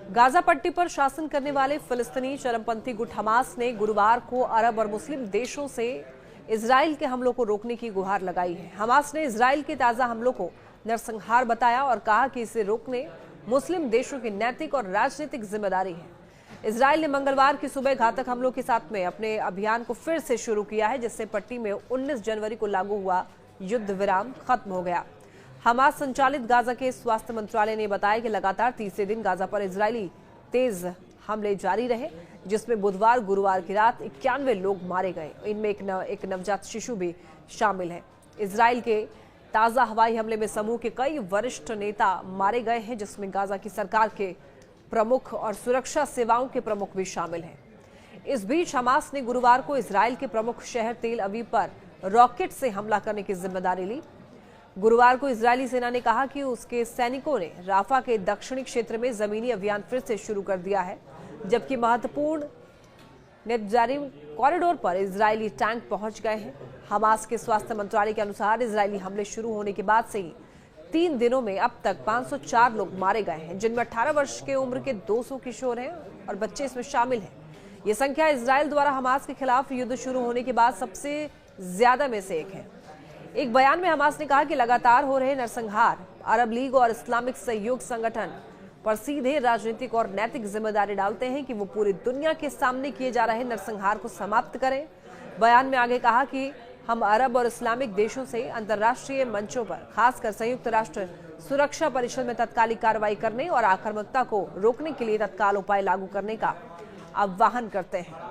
Gaza पट्टी पर शासन करने वाले फिलिस्तीनी चरमपंथी गुट हमास ने गुरुवार को अरब और मुस्लिम देशों से इजराइल के हमलों को रोकने की गुहार लगाई है। हमास ने इजराइल के ताजा हमलों को नरसंहार बताया और कहा कि इसे रोकने मुस्लिम देशों की नैतिक और राजनीतिक जिम्मेदारी है। इजराइल ने मंगलवार की सुबह घातक हमलों के साथ में अपने अभियान को फिर से शुरू किया है, जिससे पट्टी में 19 जनवरी को लागू हुआ युद्ध विराम खत्म हो गया। हमास संचालित गाजा के स्वास्थ्य मंत्रालय ने बताया कि लगातार तीसरे दिन गाजा पर इजरायली तेज हमले जारी रहे, जिसमें बुधवार गुरुवार की रात 91 लोग मारे गए। इनमें एक नवजात शिशु भी शामिल है। इजराइल के ताजा हवाई हमले में समूह के कई वरिष्ठ नेता मारे गए हैं, जिसमें गाजा की सरकार के प्रमुख और सुरक्षा सेवाओं के प्रमुख भी शामिल हैं। इस बीच हमास ने गुरुवार को इजराइल के प्रमुख शहर तेल अवीव पर रॉकेट से हमला करने की जिम्मेदारी ली। गुरुवार को इजरायली सेना ने कहा कि उसके सैनिकों ने राफा के दक्षिणी क्षेत्र में जमीनी अभियान फिर से शुरू कर दिया है, जबकि महत्वपूर्ण नेत्जारिम कॉरिडोर पर इजरायली टैंक पहुंच गए हैं। हमास के स्वास्थ्य मंत्रालय के अनुसार इजरायली हमले शुरू होने के बाद से ही 3 दिनों में अब तक 504 लोग मारे गए हैं, जिनमें 18 वर्ष के उम्र के 200 किशोर हैं और बच्चे इसमें शामिल हैं। ये संख्या इजराइल द्वारा हमास के खिलाफ युद्ध शुरू होने के बाद सबसे ज्यादा में से एक है। एक बयान में हमास ने कहा कि लगातार हो रहे नरसंहार अरब लीग और इस्लामिक सहयोग संगठन पर सीधे राजनीतिक और नैतिक जिम्मेदारी डालते हैं कि वो पूरी दुनिया के सामने किए जा रहे नरसंहार को समाप्त करें। बयान में आगे कहा कि हम अरब और इस्लामिक देशों से अंतर्राष्ट्रीय मंचों पर, खासकर संयुक्त राष्ट्र सुरक्षा परिषद में तत्कालिक कार्रवाई करने और आक्रामकता को रोकने के लिए तत्काल उपाय लागू करने का आह्वान करते हैं।